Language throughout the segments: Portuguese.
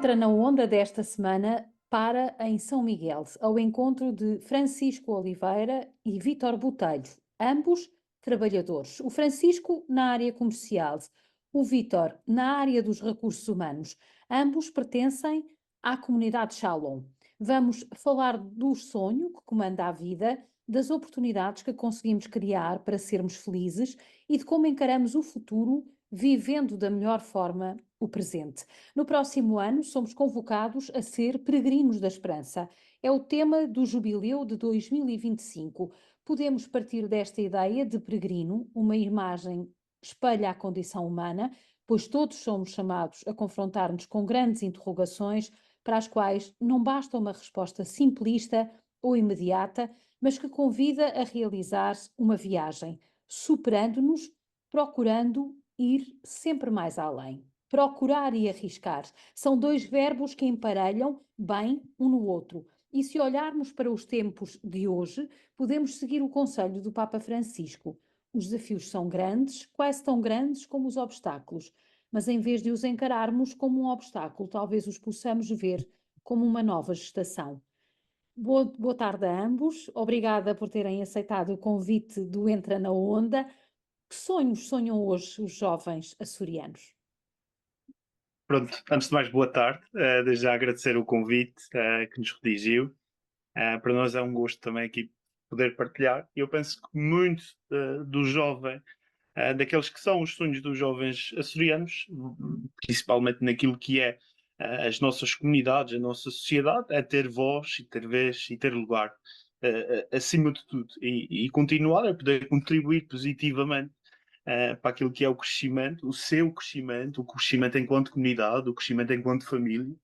Entra na onda desta semana para em São Miguel, ao encontro de Francisco Oliveira e Vítor Botelho, ambos trabalhadores. O Francisco na área comercial, o Vítor na área dos recursos humanos. Ambos pertencem à comunidade Shalom. Vamos falar do sonho que comanda a vida, das oportunidades que conseguimos criar para sermos felizes e de como encaramos o futuro vivendo da melhor forma o presente. No próximo ano, somos convocados a ser peregrinos da esperança. É o tema do jubileu de 2025. Podemos partir desta ideia de peregrino, uma imagem espelha a condição humana, pois todos somos chamados a confrontar-nos com grandes interrogações para as quais não basta uma resposta simplista ou imediata, mas que convida a realizar uma viagem, superando-nos, procurando ir sempre mais além. Procurar e arriscar são dois verbos que emparelham bem um no outro. E se olharmos para os tempos de hoje, podemos seguir o conselho do Papa Francisco. Os desafios são grandes, quase tão grandes como os obstáculos, mas em vez de os encararmos como um obstáculo, talvez os possamos ver como uma nova gestação. Boa tarde a ambos. Obrigada por terem aceitado o convite do Entra na Onda. Que sonhos sonham hoje os jovens açorianos? Pronto, antes de mais, boa tarde. Desde já agradecer o convite que nos redigiu. Para nós é um gosto também aqui poder partilhar. Eu penso que muito do jovem, daqueles que são os sonhos dos jovens açorianos, principalmente naquilo que é as nossas comunidades, a nossa sociedade, é ter voz e ter vez e ter lugar, acima de tudo. E continuar a poder contribuir positivamente para aquilo que é o crescimento, o seu crescimento, o crescimento enquanto comunidade, o crescimento enquanto família,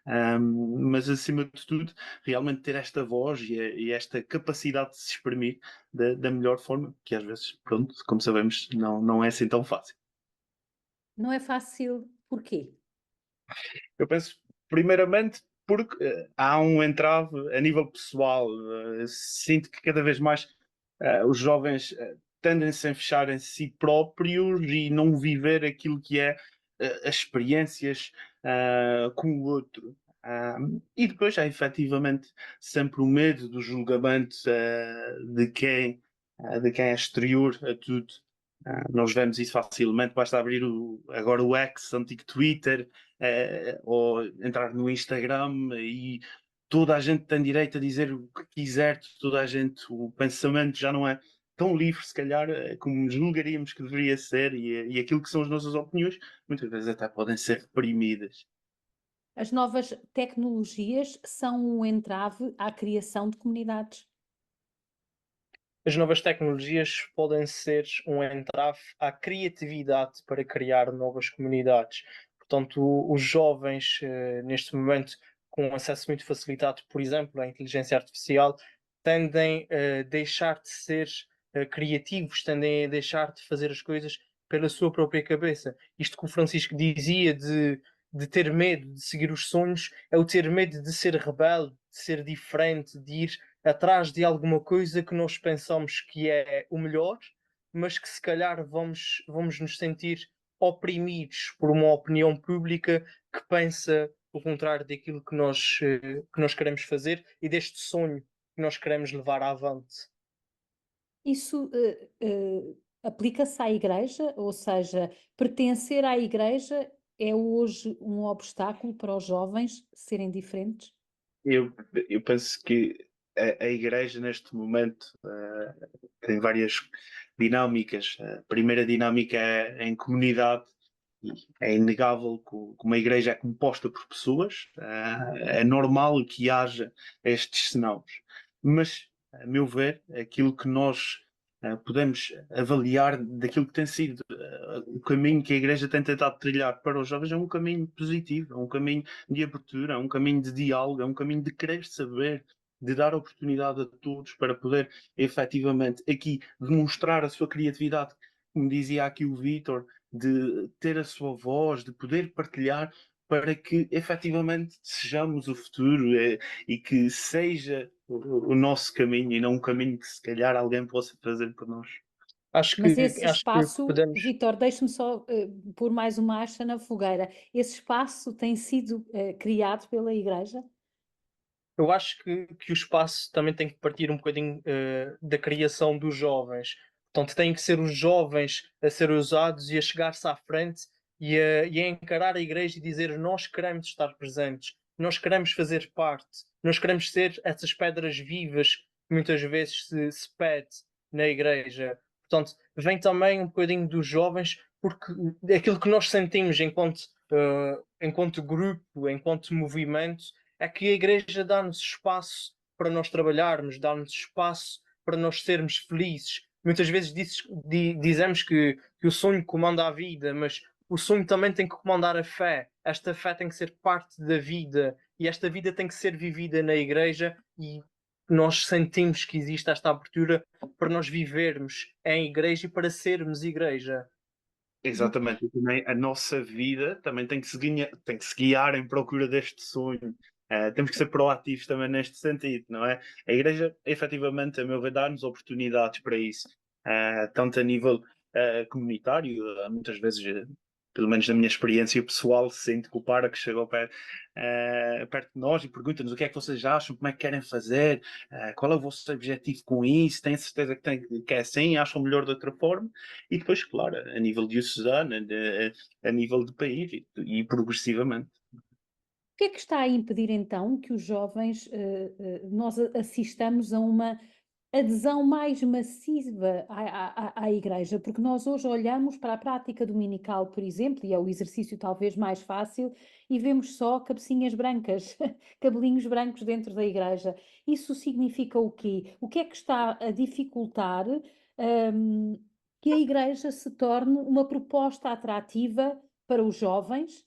mas acima de tudo, realmente ter esta voz e esta capacidade de se exprimir da melhor forma, que às vezes, pronto, como sabemos, não é assim tão fácil. Não é fácil, porquê? Eu penso, primeiramente, porque há um entrave a nível pessoal. Sinto que cada vez mais os jovens tendem-se a fechar em si próprios e não viver aquilo que é as experiências com o outro. E depois há efetivamente sempre o medo do julgamento de quem é exterior a tudo. Nós vemos isso facilmente, basta abrir agora o X, antigo Twitter, ou entrar no Instagram e toda a gente tem direito a dizer o que quiser, toda a gente, o pensamento já não é tão livre, se calhar, como julgaríamos que deveria ser, e aquilo que são as nossas opiniões, muitas vezes até podem ser reprimidas. As novas tecnologias são um entrave à criação de comunidades. As novas tecnologias podem ser um entrave à criatividade para criar novas comunidades. Portanto, os jovens, neste momento, com acesso muito facilitado, por exemplo, à inteligência artificial, tendem a deixar de ser criativos, tendem a deixar de fazer as coisas pela sua própria cabeça. Isto que o Francisco dizia de ter medo de seguir os sonhos, é o ter medo de ser rebelde, de ser diferente, de ir atrás de alguma coisa que nós pensamos que é o melhor, mas que se calhar vamos nos sentir oprimidos por uma opinião pública que pensa o contrário daquilo que nós queremos fazer e deste sonho que nós queremos levar avante. Isso aplica-se à Igreja, ou seja, pertencer à Igreja é hoje um obstáculo para os jovens serem diferentes? Eu, eu penso que a Igreja, neste momento, tem várias dinâmicas. A primeira dinâmica é em comunidade. E é inegável que uma igreja é composta por pessoas, é normal que haja estes cenários. Mas, a meu ver, aquilo que nós podemos avaliar daquilo que tem sido o caminho que a igreja tem tentado trilhar para os jovens é um caminho positivo, é um caminho de abertura, é um caminho de diálogo, é um caminho de querer saber, de dar oportunidade a todos para poder efetivamente aqui demonstrar a sua criatividade, como dizia aqui o Vítor, de ter a sua voz, de poder partilhar para que efetivamente sejamos o futuro e que seja o nosso caminho e não um caminho que se calhar alguém possa fazer por nós. Mas esse Acho que espaço, podemos. Vítor, deixe-me só pôr mais uma acha na fogueira. Esse espaço tem sido criado pela Igreja? Eu acho que o espaço também tem que partir um bocadinho da criação dos jovens. Portanto, têm que ser os jovens a ser usados e a chegar-se à frente e a encarar a igreja e dizer: nós queremos estar presentes, nós queremos fazer parte, nós queremos ser essas pedras vivas que muitas vezes se pede na igreja. Portanto, vem também um bocadinho dos jovens, porque aquilo que nós sentimos enquanto grupo, enquanto movimento, é que a igreja dá-nos espaço para nós trabalharmos, dá-nos espaço para nós sermos felizes. Muitas vezes dizemos que o sonho comanda a vida, mas o sonho também tem que comandar a fé. Esta fé tem que ser parte da vida e esta vida tem que ser vivida na igreja, e nós sentimos que existe esta abertura para nós vivermos em igreja e para sermos igreja. Exatamente, e também a nossa vida também tem que se guiar em procura deste sonho. Temos que ser proativos também neste sentido, não é? A Igreja, efetivamente, a meu ver, dá-nos oportunidades para isso, tanto a nível comunitário, muitas vezes, pelo menos na minha experiência pessoal, sinto que o pároco chega perto de nós e pergunta-nos o que é que vocês acham, como é que querem fazer, qual é o vosso objetivo com isso, têm certeza que é assim, acham melhor de outra forma? E depois, claro, a nível diocesano, a nível de país e progressivamente. O que é que está a impedir então que os jovens, nós assistamos a uma adesão mais massiva à Igreja? Porque nós hoje olhamos para a prática dominical, por exemplo, e é o exercício talvez mais fácil, e vemos só cabecinhas brancas, cabelinhos brancos dentro da Igreja. Isso significa o quê? O que é que está a dificultar, que a Igreja se torne uma proposta atrativa para os jovens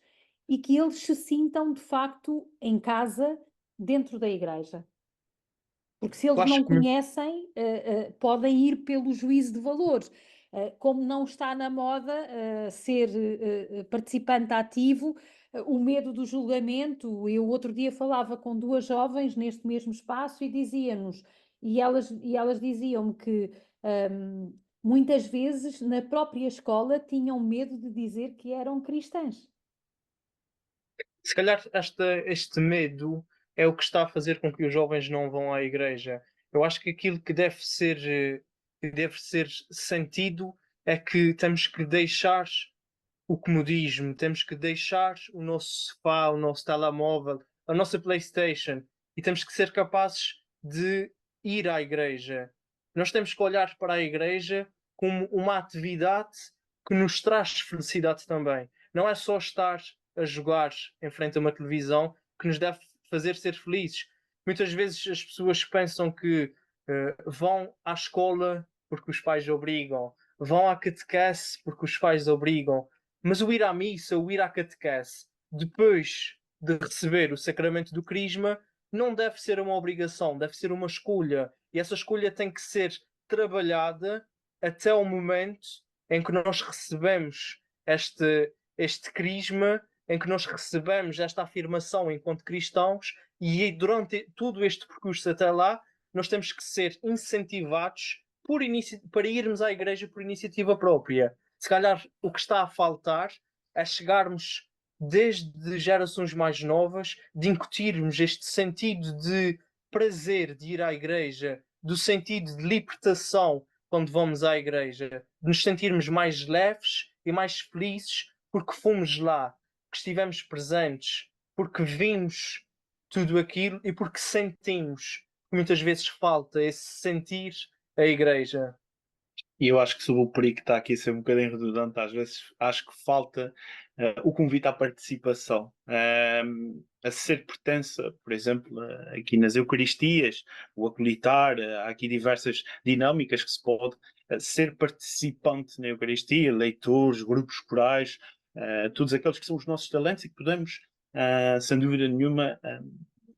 e que eles se sintam de facto em casa dentro da Igreja? Porque se Eu eles acho não que muito. conhecem, podem ir pelo juízo de valores. Como não está na moda ser participante ativo, o medo do julgamento. Eu outro dia falava com duas jovens neste mesmo espaço e dizia-nos, e elas diziam-me que muitas vezes na própria escola tinham medo de dizer que eram cristãs. Se calhar este medo é o que está a fazer com que os jovens não vão à igreja. Eu acho que aquilo que deve ser sentido é que temos que deixar o comodismo, temos que deixar o nosso sofá, o nosso telemóvel, a nossa PlayStation, e temos que ser capazes de ir à igreja. Nós temos que olhar para a igreja como uma atividade que nos traz felicidade também. Não é só estar a jogar em frente a uma televisão que nos deve fazer ser felizes. Muitas vezes as pessoas pensam que vão à escola porque os pais obrigam, vão à catequese porque os pais obrigam, mas o ir à missa, o ir à catequese, depois de receber o sacramento do crisma, não deve ser uma obrigação, deve ser uma escolha. E essa escolha tem que ser trabalhada até o momento em que nós recebemos este crisma, em que nós recebemos esta afirmação enquanto cristãos, e durante todo este percurso até lá, nós temos que ser incentivados para irmos à igreja por iniciativa própria. Se calhar o que está a faltar é chegarmos desde gerações mais novas, de incutirmos este sentido de prazer de ir à igreja, do sentido de libertação quando vamos à igreja, de nos sentirmos mais leves e mais felizes porque fomos lá, porque estivemos presentes, porque vimos tudo aquilo e porque sentimos que muitas vezes falta esse sentir a igreja. E eu acho que sobre o perigo que está aqui a ser um bocadinho redundante, às vezes acho que falta o convite à participação, a ser pertença, por exemplo, aqui nas Eucaristias, o acolitar, há aqui diversas dinâmicas que se pode ser participante na Eucaristia, leitores, grupos corais, todos aqueles que são os nossos talentos e que podemos, sem dúvida nenhuma,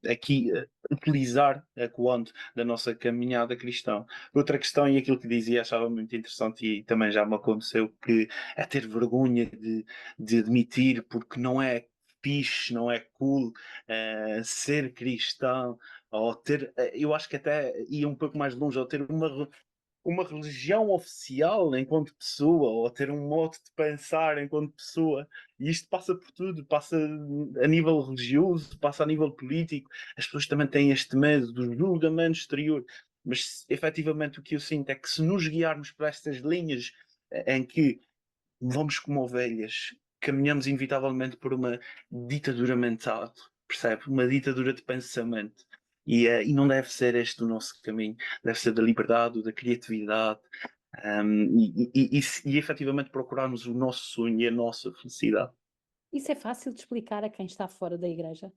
aqui utilizar quando da nossa caminhada cristã. Outra questão, e aquilo que dizia achava muito interessante e também já me aconteceu, que é ter vergonha de admitir porque não é fixe, não é cool ser cristão, ou ter, eu acho que até ia um pouco mais longe, ou ter uma religião oficial enquanto pessoa, ou ter um modo de pensar enquanto pessoa. E isto passa por tudo, passa a nível religioso, passa a nível político. As pessoas também têm este medo do julgamento exterior. Mas efetivamente o que eu sinto é que se nos guiarmos por estas linhas em que vamos como ovelhas, caminhamos inevitavelmente por uma ditadura mental, percebe? Uma ditadura de pensamento. E não deve ser este o nosso caminho, deve ser da liberdade, da criatividade, e efetivamente procurarmos o nosso sonho e a nossa felicidade. Isso é fácil de explicar a quem está fora da igreja?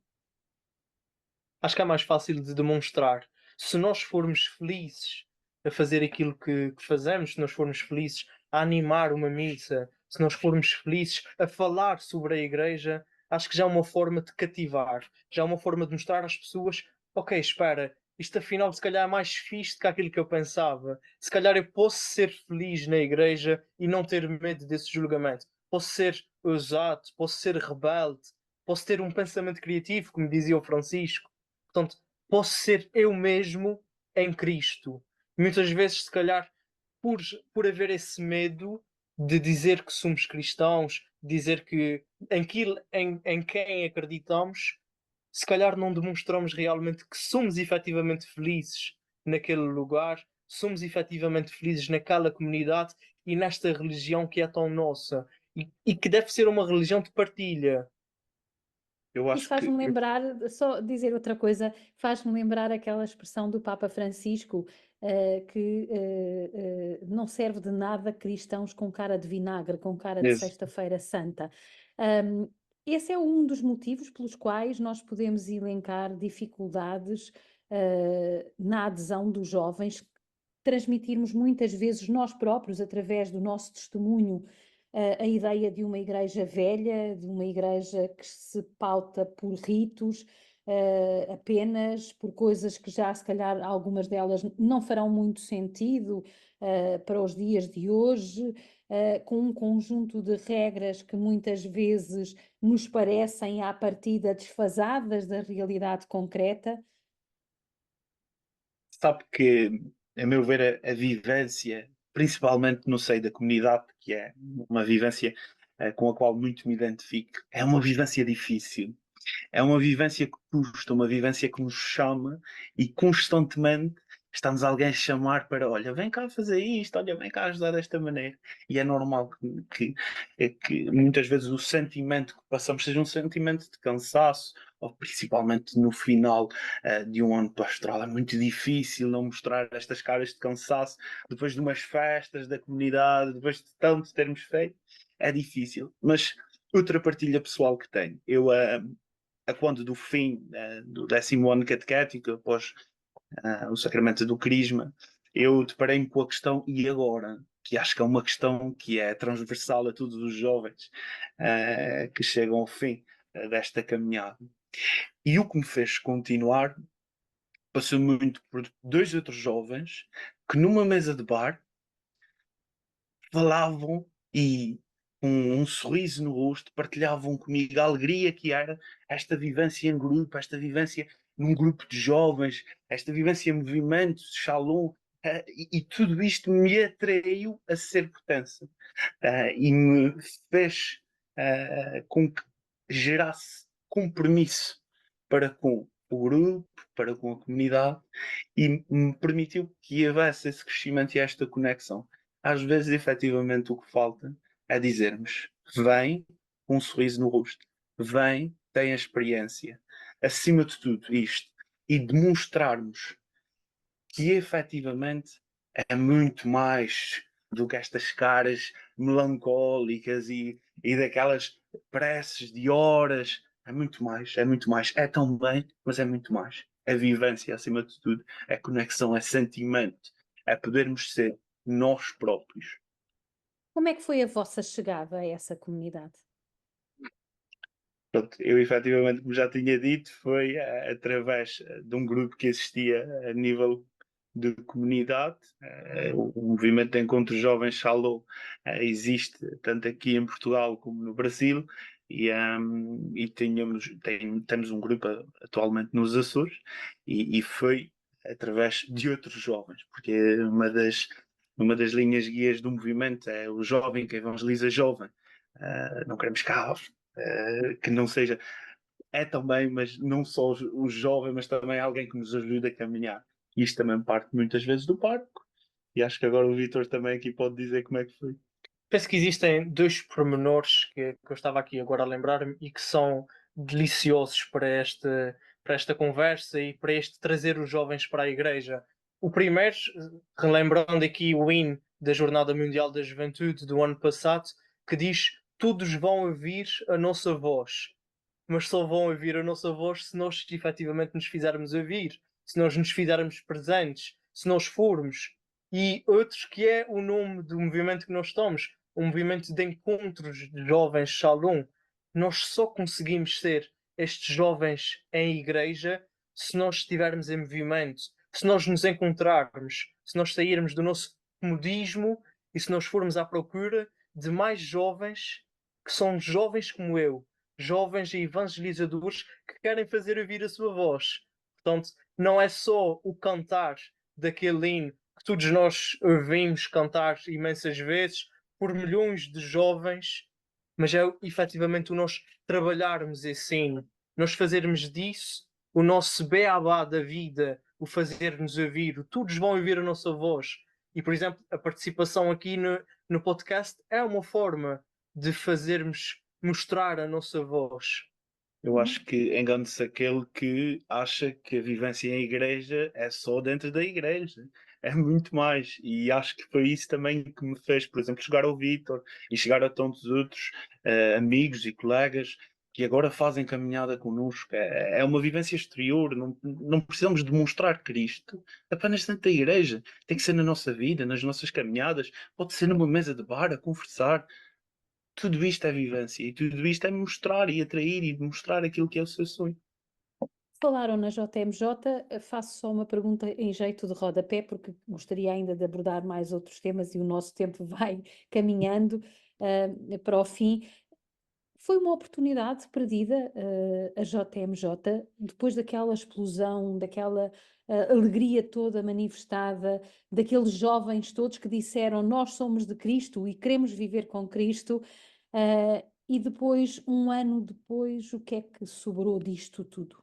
Acho que é mais fácil de demonstrar. Se nós formos felizes a fazer aquilo que fazemos, se nós formos felizes a animar uma missa, se nós formos felizes a falar sobre a igreja, acho que já é uma forma de cativar, já é uma forma de mostrar às pessoas: ok, espera, isto afinal se calhar é mais fixe do que aquilo que eu pensava. Se calhar eu posso ser feliz na igreja e não ter medo desse julgamento. Posso ser ousado, posso ser rebelde, posso ter um pensamento criativo, como dizia o Francisco. Portanto, posso ser eu mesmo em Cristo. Muitas vezes, se calhar, por, por haver esse medo de dizer que somos cristãos, dizer que em quem acreditamos, se calhar não demonstramos realmente que somos efetivamente felizes naquele lugar, somos efetivamente felizes naquela comunidade e nesta religião que é tão nossa e que deve ser uma religião de partilha. Eu Isso acho faz-me que lembrar, só dizer outra coisa, faz-me lembrar aquela expressão do Papa Francisco, que não serve de nada cristãos com cara de vinagre, com cara de esse, Sexta-feira Santa. Um, Esse é um dos motivos pelos quais nós podemos elencar dificuldades, na adesão dos jovens, transmitirmos muitas vezes nós próprios, através do nosso testemunho, a ideia de uma igreja velha, de uma igreja que se pauta por ritos, apenas por coisas que já, se calhar, algumas delas não farão muito sentido, para os dias de hoje, com um conjunto de regras que muitas vezes nos parecem, à partida, desfasadas da realidade concreta. sabe que, a meu ver, a vivência, principalmente no seio da comunidade, que é uma vivência com a qual muito me identifico, é uma vivência difícil. É uma vivência que custa, uma vivência que nos chama e constantemente estamos alguém a chamar para, olha, vem cá fazer isto, olha, vem cá ajudar desta maneira. E é normal que muitas vezes o sentimento que passamos seja um sentimento de cansaço, ou principalmente no final de um ano pastoral. É muito difícil não mostrar estas caras de cansaço depois de umas festas da comunidade, depois de tanto termos feito. É difícil, mas outra partilha pessoal que tenho, eu a quando do fim do 10º ano catequético, após o sacramento do Crisma, eu deparei-me com a questão e agora? Que acho que é uma questão que é transversal a todos os jovens que chegam ao fim desta caminhada. E o que me fez continuar passou muito por dois outros jovens que numa mesa de bar falavam e com um sorriso no rosto partilhavam comigo a alegria que era esta vivência em grupo, esta vivência num grupo de jovens, esta vivência em movimento, shalom, e tudo isto me atraiu a ser potência e me fez com que gerasse compromisso para com o grupo, para com a comunidade e me permitiu que houvesse esse crescimento e esta conexão. Às vezes, efetivamente, o que falta é dizermos: vem com um sorriso no rosto, vem, tem a experiência. Acima de tudo, isto. E demonstrarmos que efetivamente é muito mais do que estas caras melancólicas e daquelas preces de horas. É muito mais, é muito mais. É tão bem, mas é muito mais. É vivência acima de tudo, é conexão, é sentimento, é podermos ser nós próprios. Como é que foi a vossa chegada a essa comunidade? Pronto, eu efetivamente, como já tinha dito, foi através de um grupo que existia a nível de comunidade. O movimento de Encontros Jovens Shalom existe tanto aqui em Portugal como no Brasil e temos um grupo atualmente nos Açores e foi através de outros jovens, porque uma uma das linhas guias do movimento é o jovem que evangeliza jovem. Não queremos caos, que não seja. É também, mas não só o jovem, mas também alguém que nos ajude a caminhar. E isto também parte muitas vezes do parco. E acho que agora o Vítor também aqui pode dizer como é que foi. Penso que existem dois pormenores que eu estava aqui agora a lembrar-me e que são deliciosos para esta conversa e para este trazer os jovens para a igreja. O primeiro, relembrando aqui o hino da Jornada Mundial da Juventude do ano passado, que diz: todos vão ouvir a nossa voz, mas só vão ouvir a nossa voz se nós efetivamente nos fizermos ouvir, se nós nos fizermos presentes, se nós formos. E outros que é o nome do movimento que nós estamos, um movimento de encontros de jovens Shalom. Nós só conseguimos ser estes jovens em igreja se nós estivermos em movimento, se nós nos encontrarmos, se nós sairmos do nosso comodismo e se nós formos à procura de mais jovens que são jovens como eu, jovens e evangelizadores que querem fazer ouvir a sua voz. Portanto, não é só o cantar daquele hino que todos nós ouvimos cantar imensas vezes por milhões de jovens, mas é efetivamente o nós trabalharmos esse hino, nós fazermos disso o nosso beabá da vida, o fazer-nos ouvir, o todos vão ouvir a nossa voz. E, por exemplo, a participação aqui no podcast é uma forma de fazermos mostrar a nossa voz. Eu acho que engana-se aquele que acha que a vivência em igreja é só dentro da igreja. É muito mais. E acho que foi isso também que me fez, por exemplo, chegar ao Vítor e chegar a tantos outros amigos e colegas que agora fazem caminhada connosco. É uma vivência exterior. Não precisamos demonstrar Cristo apenas dentro da igreja. Tem que ser na nossa vida, nas nossas caminhadas. Pode ser numa mesa de bar, a conversar. Tudo isto é vivência e tudo isto é mostrar e atrair e mostrar aquilo que é o seu sonho. Falaram na JMJ, faço só uma pergunta em jeito de rodapé, porque gostaria ainda de abordar mais outros temas e o nosso tempo vai caminhando para o fim. Foi uma oportunidade perdida, a JMJ, depois daquela explosão, daquela alegria toda manifestada, daqueles jovens todos que disseram: Nós somos de Cristo e queremos viver com Cristo. E depois, um ano depois, o que é que sobrou disto tudo?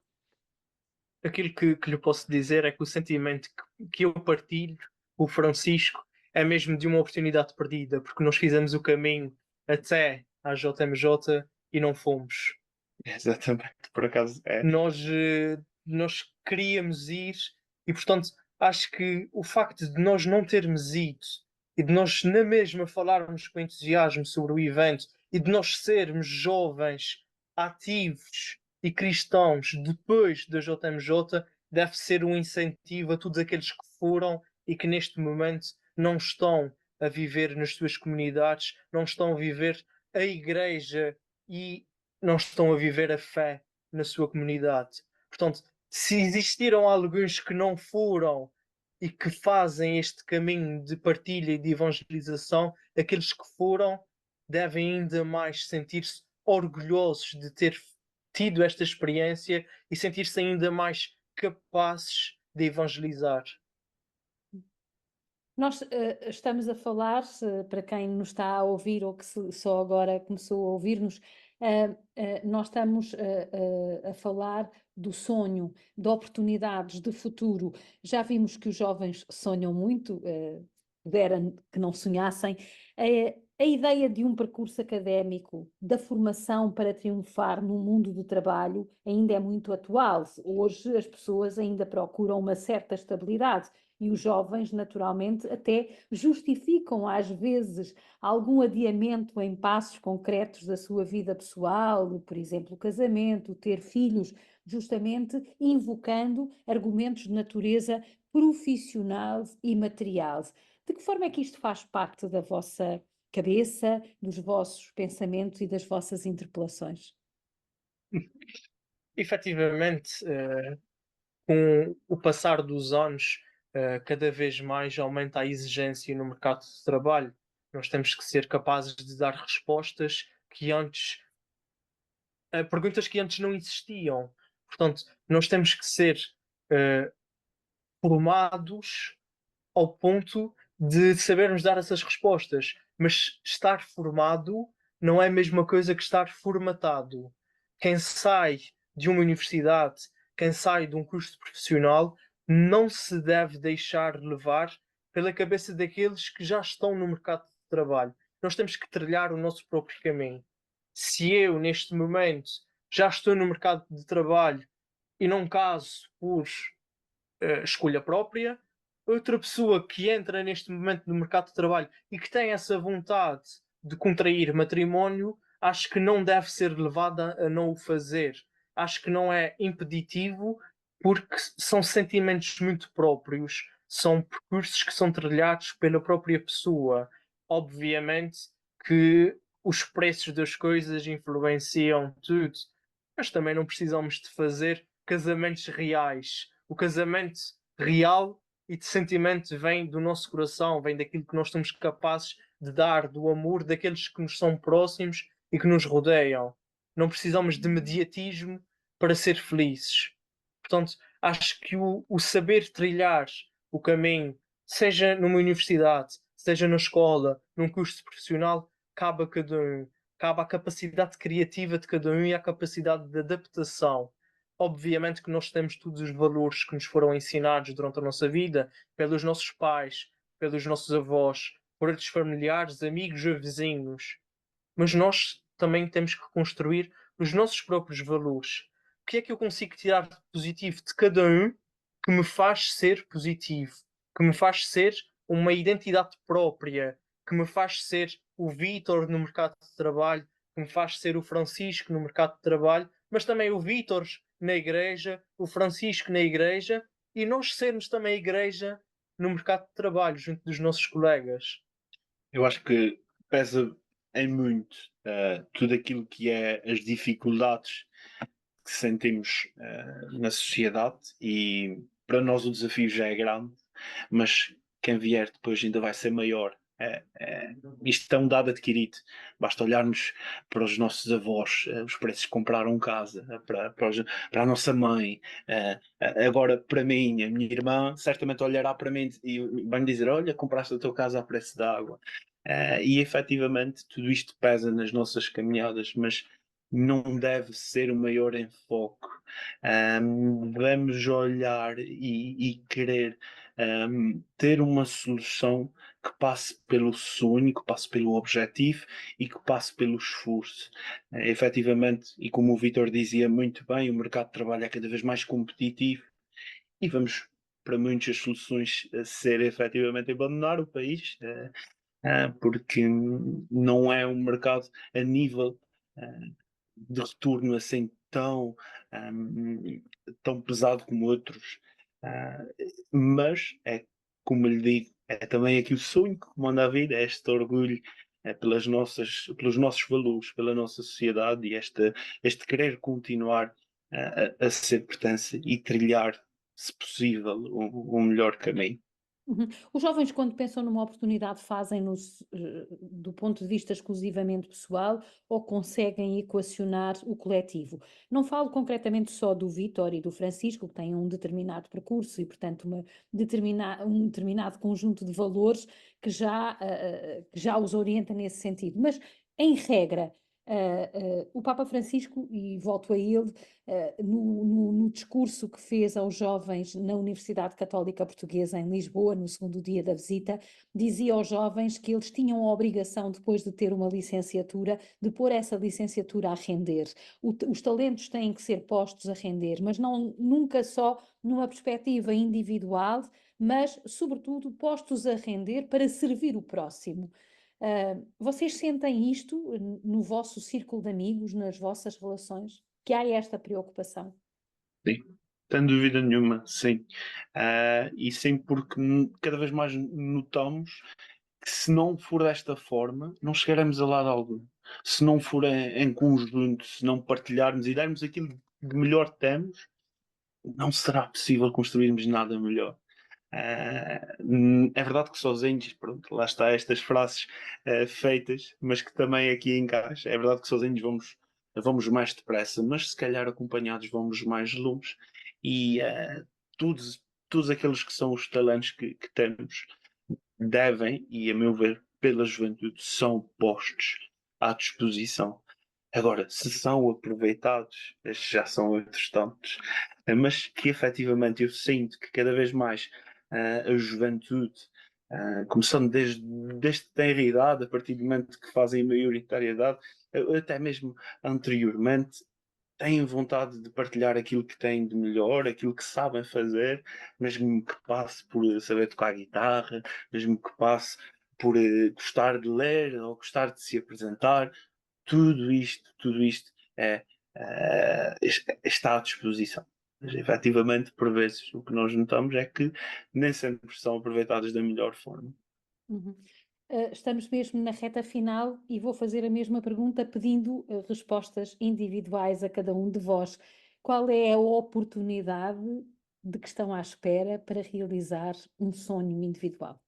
Aquilo que lhe posso dizer é que o sentimento que eu partilho, o Francisco, é mesmo de uma oportunidade perdida, porque nós fizemos o caminho até à JMJ e não fomos. Exatamente, por acaso é. Nós queríamos ir e, portanto, acho que o facto de nós não termos ido e de nós na mesma falarmos com entusiasmo sobre o evento e de nós sermos jovens, ativos e cristãos depois da JMJ deve ser um incentivo a todos aqueles que foram e que neste momento não estão a viver nas suas comunidades, não estão a viver a igreja e não estão a viver a fé na sua comunidade. Portanto, se existiram alguns que não foram e que fazem este caminho de partilha e de evangelização, aqueles que foram devem ainda mais sentir-se orgulhosos de ter tido esta experiência e sentir-se ainda mais capazes de evangelizar. Nós estamos a falar, para quem nos está a ouvir ou que só agora começou a ouvir-nos, nós estamos a falar do sonho, de oportunidades, de futuro. Já vimos que os jovens sonham muito, pudera que não sonhassem. A ideia de um percurso académico, da formação para triunfar no mundo do trabalho, ainda é muito atual. Hoje as pessoas ainda procuram uma certa estabilidade. E os jovens, naturalmente, até justificam às vezes algum adiamento em passos concretos da sua vida pessoal, por exemplo, o casamento, ter filhos, justamente invocando argumentos de natureza profissional e material. De que forma é que isto faz parte da vossa cabeça, dos vossos pensamentos e das vossas interpelações? Efetivamente, com o passar dos anos, cada vez mais aumenta a exigência no mercado de trabalho. Nós temos que ser capazes de dar respostas que antes, a perguntas que antes não existiam. Portanto, nós temos que ser formados ao ponto de sabermos dar essas respostas. Mas estar formado não é a mesma coisa que estar formatado. Quem sai de uma universidade, quem sai de um curso profissional, não se deve deixar levar pela cabeça daqueles que já estão no mercado de trabalho. Nós temos que trilhar o nosso próprio caminho. Se eu, neste momento, já estou no mercado de trabalho e não caso por escolha própria, outra pessoa que entra neste momento no mercado de trabalho e que tem essa vontade de contrair matrimónio, acho que não deve ser levada a não o fazer. Acho que não é impeditivo, porque são sentimentos muito próprios, são percursos que são trilhados pela própria pessoa. Obviamente que os preços das coisas influenciam tudo, mas também não precisamos de fazer casamentos reais. O casamento real e de sentimento vem do nosso coração, vem daquilo que nós somos capazes de dar, do amor daqueles que nos são próximos e que nos rodeiam. Não precisamos de mediatismo para ser felizes. Portanto, acho que o saber trilhar o caminho, seja numa universidade, seja na escola, num curso profissional, cabe a cada um. Cabe à capacidade criativa de cada um e à capacidade de adaptação. Obviamente que nós temos todos os valores que nos foram ensinados durante a nossa vida, pelos nossos pais, pelos nossos avós, por outros familiares, amigos ou vizinhos. Mas nós também temos que construir os nossos próprios valores. O que é que eu consigo tirar de positivo de cada um que me faz ser positivo, que me faz ser uma identidade própria, que me faz ser o Vítor no mercado de trabalho, que me faz ser o Francisco no mercado de trabalho, mas também o Vítor na igreja, o Francisco na igreja, e nós sermos também a igreja no mercado de trabalho, junto dos nossos colegas. Eu acho que pesa em muito tudo aquilo que é as dificuldades que sentimos na sociedade, e para nós o desafio já é grande, mas quem vier depois ainda vai ser maior. Isto é um dado adquirido. Basta olharmos para os nossos avós, os preços que compraram casa, para a nossa mãe, agora para mim, a minha irmã certamente olhará para mim e vai-me dizer: olha, compraste a tua casa a preço de água. E efetivamente tudo isto pesa nas nossas caminhadas, mas não deve ser o maior enfoque. Devemos olhar e querer ter uma solução que passe pelo sonho, que passe pelo objetivo e que passe pelo esforço. Efetivamente, e como o Vítor dizia muito bem, o mercado de trabalho é cada vez mais competitivo e vamos para muitas soluções a ser efetivamente abandonar o país, porque não é um mercado a nível de retorno assim tão pesado como outros. Ah, mas é como lhe digo, é também aqui o sonho que comanda a vida, é este orgulho pelos nossos valores, pela nossa sociedade e este querer continuar a ser pertença e trilhar, se possível, o melhor caminho. Uhum. Os jovens, quando pensam numa oportunidade, fazem-no do ponto de vista exclusivamente pessoal ou conseguem equacionar o coletivo? Não falo concretamente só do Vítor e do Francisco, que têm um determinado percurso e, portanto, um determinado conjunto de valores que já os orienta nesse sentido, mas, em regra, o Papa Francisco, e volto a ele, no discurso que fez aos jovens na Universidade Católica Portuguesa em Lisboa, no segundo dia da visita, dizia aos jovens que eles tinham a obrigação, depois de ter uma licenciatura, de pôr essa licenciatura a render. Os talentos têm que ser postos a render, mas não nunca só numa perspectiva individual, mas, sobretudo, postos a render para servir o próximo. Vocês sentem isto no vosso círculo de amigos, nas vossas relações? Que há esta preocupação? Sim, sem dúvida nenhuma, sim. E sim, porque cada vez mais notamos que se não for desta forma, não chegaremos a lado algum. Se não for em conjunto, se não partilharmos e darmos aquilo de melhor temos, não será possível construirmos nada melhor. É verdade que sozinhos, pronto, lá está estas frases feitas, mas que também aqui encaixa. É verdade que sozinhos vamos mais depressa, mas se calhar acompanhados vamos mais longe. E todos aqueles que são os talentos que temos, devem, e a meu ver, pela juventude, são postos à disposição. Agora, se são aproveitados, estes já são outros tantos, mas que efetivamente eu sinto que cada vez mais a juventude, começando desde tenra idade, a partir do momento que fazem maioritariedade, até mesmo anteriormente, têm vontade de partilhar aquilo que têm de melhor, aquilo que sabem fazer, mesmo que passe por saber tocar guitarra, mesmo que passe por gostar de ler ou gostar de se apresentar, tudo isto está à disposição. Mas, efetivamente, por vezes, o que nós notamos é que nem sempre são aproveitados da melhor forma. Uhum. Estamos mesmo na reta final e vou fazer a mesma pergunta pedindo respostas individuais a cada um de vós. Qual é a oportunidade de que estão à espera para realizar um sonho individual?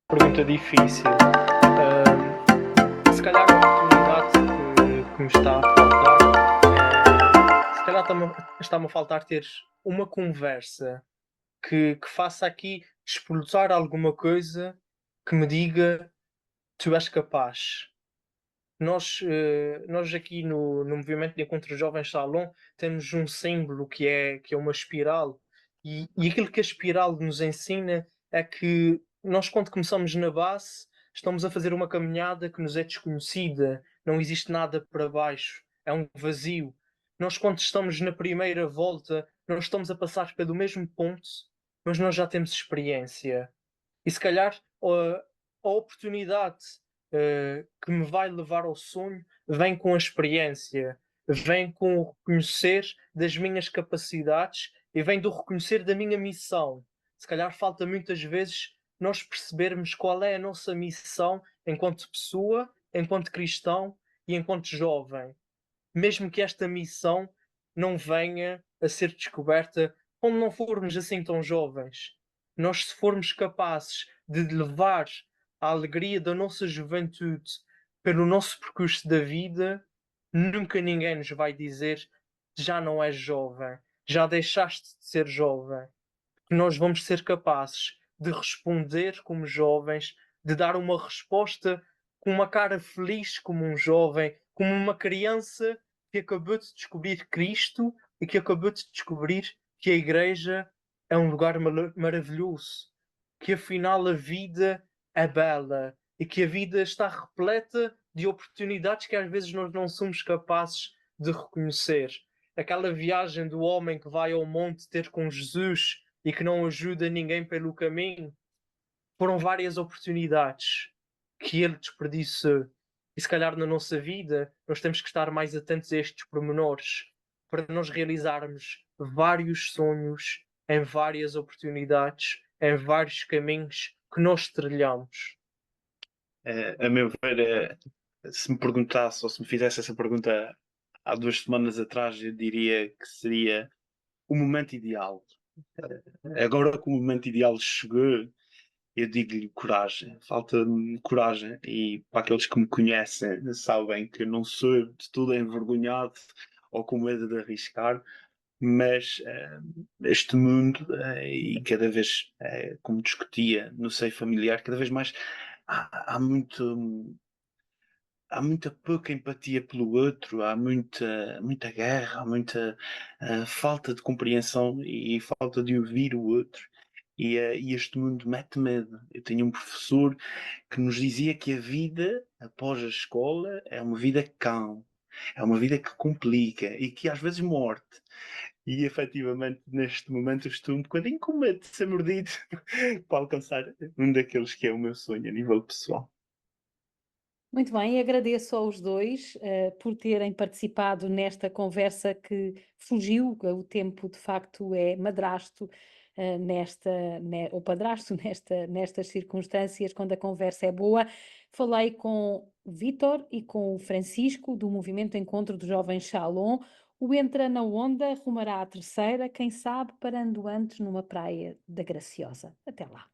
Pergunta difícil. Se calhar a oportunidade que me está a faltar se calhar está-me a faltar ter uma conversa que faça aqui explotar alguma coisa que me diga tu és capaz. Nós aqui no movimento de Encontro de Jovens Salom temos um símbolo que é uma espiral, e aquilo que a espiral nos ensina é que nós, quando começamos na base, estamos a fazer uma caminhada que nos é desconhecida, não existe nada para baixo, é um vazio. Nós, quando estamos na primeira volta, nós estamos a passar pelo mesmo ponto, mas nós já temos experiência. E se calhar a oportunidade que me vai levar ao sonho vem com a experiência, vem com o reconhecer das minhas capacidades e vem do reconhecer da minha missão. Se calhar falta muitas vezes nós percebermos qual é a nossa missão enquanto pessoa, enquanto cristão e enquanto jovem, mesmo que esta missão não venha a ser descoberta quando não formos assim tão jovens. Nós, se formos capazes de levar a alegria da nossa juventude pelo nosso percurso da vida, nunca ninguém nos vai dizer já não és jovem, já deixaste de ser jovem. Nós vamos ser capazes de responder como jovens, de dar uma resposta com uma cara feliz como um jovem, como uma criança que acabou de descobrir Cristo e que acabou de descobrir que a igreja é um lugar maravilhoso, que afinal a vida é bela e que a vida está repleta de oportunidades que às vezes nós não somos capazes de reconhecer. Aquela viagem do homem que vai ao monte ter com Jesus e que não ajuda ninguém pelo caminho, foram várias oportunidades que ele desperdiçou. E se calhar na nossa vida nós temos que estar mais atentos a estes pormenores para nós realizarmos vários sonhos em várias oportunidades, em vários caminhos que nós trilhamos. A meu ver, se me perguntasse ou se me fizesse essa pergunta há 2 semanas atrás, eu diria que seria o momento ideal. Agora que o momento ideal chegou, eu digo-lhe coragem, falta-me coragem. E para aqueles que me conhecem, sabem que eu não sou de todo envergonhado ou com medo de arriscar, mas este mundo, e cada vez, como discutia no seio familiar, cada vez mais há muita pouca empatia pelo outro, há muita guerra, há muita falta de compreensão e falta de ouvir o outro. E este mundo mete medo. Eu tenho um professor que nos dizia que a vida após a escola é uma vida cão, é uma vida que complica e que às vezes morte. E efetivamente neste momento eu estou um bocadinho com medo de ser mordido para alcançar um daqueles que é o meu sonho a nível pessoal. Muito bem, agradeço aos dois por terem participado nesta conversa que fugiu, o tempo de facto é madrasto ou padrasto nestas circunstâncias, quando a conversa é boa. Falei com o Vítor e com o Francisco, do Movimento Encontro dos Jovens Shalom. O Entra na Onda rumará à terceira, quem sabe parando antes numa praia da Graciosa. Até lá.